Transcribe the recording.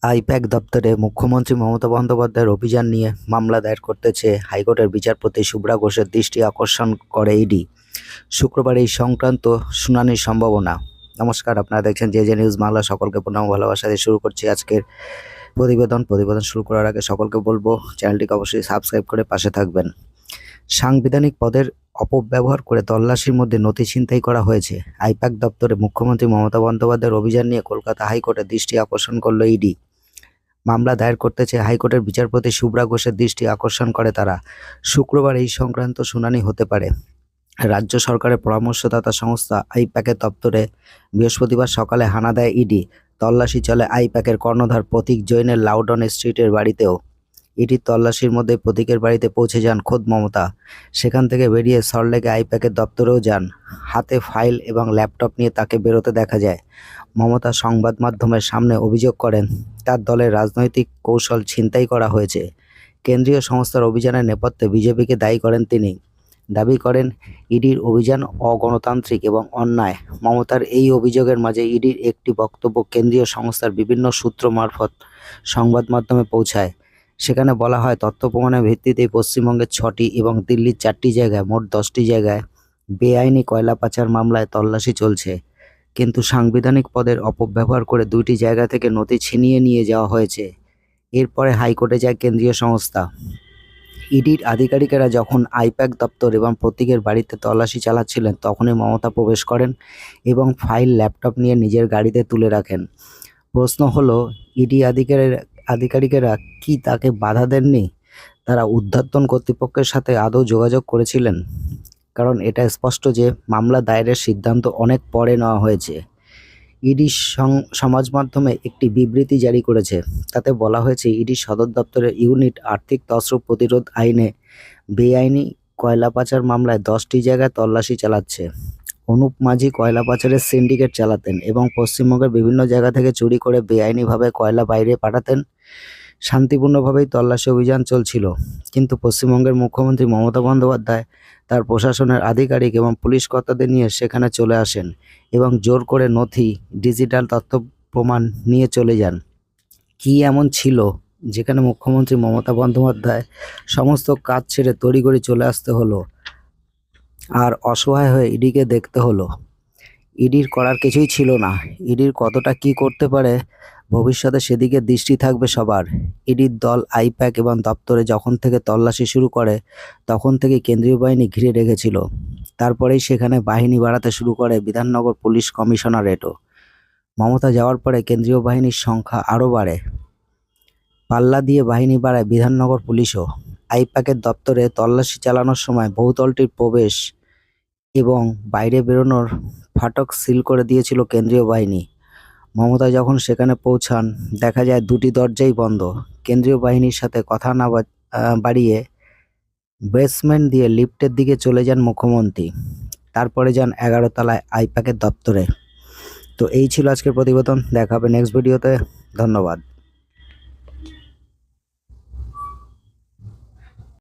I-PAC দপ্তরে মুখ্যমন্ত্রী মমতা বন্দ্যোপাধ্যায়ের অভিযান নিয়ে মামলা দায়ের করতে চেয়ে হাইকোর্টের বিচারপতি শুভ্রা ঘোষের দৃষ্টি আকর্ষণ করে ইডি। শুক্রবার এই সংক্রান্ত শুনানির সম্ভাবনা। নমস্কার, আপনারা দেখছেন জে নিউজ বাংলা। সকলকে প্রণাম, ভালোবাসা দিয়ে শুরু করছি আজকের প্রতিবেদন শুরু করার আগে সকলকে বলবো চ্যানেলটিকে অবশ্যই সাবস্ক্রাইব করে পাশে থাকবেন। সাংবিধানিক পদের অপব্যবহার করে তল্লাশির মধ্যে নথি ছিনতাই করা হয়েছে। আইপ্যাক দপ্তরে মুখ্যমন্ত্রী মমতা বন্দ্যোপাধ্যায়ের অভিযান নিয়ে কলকাতা হাইকোর্টের দৃষ্টি আকর্ষণ করল ইডি। মামলা দায়ের করতে চেয়ে হাইকোর্টের বিচারপতি শুভ্রা ঘোষের দৃষ্টি আকর্ষণ করে তারা। শুক্রবার এই সংক্রান্ত শুনানি হতে পারে। রাজ্য সরকারের পরামর্শদাতা সংস্থা আইপ্যাকের দপ্তরে বৃহস্পতিবার সকালে হানা দেয় ইডি। তল্লাশি চলে আইপ্যাকের কর্ণধার প্রতীক জৈনের লাউডন স্ট্রিটের বাড়িতেও। ইডির তল্লাশির মধ্যে প্রতীকের বাড়িতে পৌঁছে যান খোদ মমতা। সেখান থেকে বেরিয়ে সল্টলেকে আইপ্যাকের দপ্তরেও যান। হাতে ফাইল এবং ল্যাপটপ নিয়ে তাকে বেরোতে দেখা যায়। মমতা সংবাদ মাধ্যমের সামনে অভিযোগ করেন, তার দলের রাজনৈতিক কৌশল ছিনতাই করা হয়েছে। কেন্দ্রীয় সংস্থার অভিযানের নেপথ্যে বিজেপিকে দায়ী করেন তিনি। দাবি করেন ইডির অভিযান অগণতান্ত্রিক এবং অন্যায়। মমতার এই অভিযোগের মাঝে ইডির একটি বক্তব্য কেন্দ্রীয় সংস্থার বিভিন্ন সূত্র মারফত সংবাদ মাধ্যমে পৌঁছায়। সেখানে বলা হয়, তথ্য প্রমাণের ভিত্তিতে পশ্চিমবঙ্গের 6টি এবং দিল্লির 4টি জায়গায় মোট 10টি জায়গায় বেআইনি কয়লা পাচার মামলায় তল্লাশি চলছে। কিন্তু সাংবিধানিক পদের অপব্যবহার করে 2টি জায়গা থেকে নথি ছিনিয়ে নিয়ে যাওয়া হয়েছে। এরপরে হাইকোর্টে যায় কেন্দ্রীয় সংস্থা। ইডির আধিকারিকেরা যখন আইপ্যাক দপ্তর এবং প্রতীকের বাড়িতে তল্লাশি চালাচ্ছিলেন, তখনই মমতা প্রবেশ করেন এবং ফাইল ল্যাপটপ নিয়ে নিজের গাড়িতে তুলে রাখেন। প্রশ্ন হলো, ইডি আধিকারিকেরা কি তাকে বাধা দেননি? তারা ঊর্ধ্বতন কর্তৃপক্ষের সাথে আদৌ যোগাযোগ করেছিলেন? কারণ এটা স্পষ্ট যে মামলা দায়েরের সিদ্ধান্ত অনেক পরে নেওয়া হয়েছে। ইডি সমাজ মাধ্যমে একটি বিবৃতি জারি করেছে। তাতে বলা হয়েছে, ইডি সদর দপ্তরের ইউনিট আর্থিক তছরূপ প্রতিরোধ আইনে বেআইনি কয়লা পাচার মামলায় 10টি জায়গায় তল্লাশি চালাচ্ছে। অনুপ মাঝি কয়লা পাচারের সিন্ডিকেট চালাতেন এবং পশ্চিমবঙ্গের বিভিন্ন জায়গা থেকে চুরি করে বেআইনিভাবে কয়লা বাইরে পাঠাতেন। শান্তিপূর্ণভাবেই তল্লাশি অভিযান চলছিল, কিন্তু পশ্চিমবঙ্গের মুখ্যমন্ত্রী মমতা বন্দ্যোপাধ্যায় তার প্রশাসনের আধিকারিক এবং পুলিশ কর্তাদের নিয়ে সেখানে চলে আসেন এবং জোর করে নথি, ডিজিটাল তথ্য প্রমাণ নিয়ে চলে যান। কি এমন ছিল যেখানে মুখ্যমন্ত্রী মমতা বন্দ্যোপাধ্যায় সমস্ত কাজ ছেড়ে তড়িঘড়ি চলে আসতে হলো আর অসহায় হয়ে ইডিকে দেখতে হলো? ইডির করার কিছুই ছিল না। ইডির কতটা কি করতে পারে ভবিষ্যতে, সেদিকে দৃষ্টি থাকবে সবার। ইডির দল আইপ্যাক এবং দপ্তরে যখন থেকে তল্লাশি শুরু করে, তখন থেকে কেন্দ্রীয় বাহিনী ঘিরে রেখেছিল। তারপরেই সেখানে বাহিনী বাড়াতে শুরু করে বিধাননগর পুলিশ কমিশনারেটও। মমতা যাওয়ার পরে কেন্দ্রীয় বাহিনীর সংখ্যা আরও বাড়ে। পাল্লা দিয়ে বাহিনী বাড়ায় বিধাননগর পুলিশও। আইপ্যাকের দপ্তরে তল্লাশি চালানোর সময় বহুতলটির প্রবেশ এবং বাইরে বেরোনোর ফাটক সিল করে দিয়েছিল কেন্দ্রীয় বাহিনী। মমতা যখন সেখানে পৌঁছান, দেখা যায় 2টি দরজাই বন্ধ। কেন্দ্রীয় বাহিনীর সাথে কথা না বাড়িয়ে বেসমেন্ট দিয়ে লিফটের দিকে চলে যান মুখ্যমন্ত্রী। তারপরে যান 11 তলায় আইপ্যাকের দপ্তরে। তো এই ছিল আজকের প্রতিবেদন। দেখা হবে নেক্সট ভিডিওতে। ধন্যবাদ।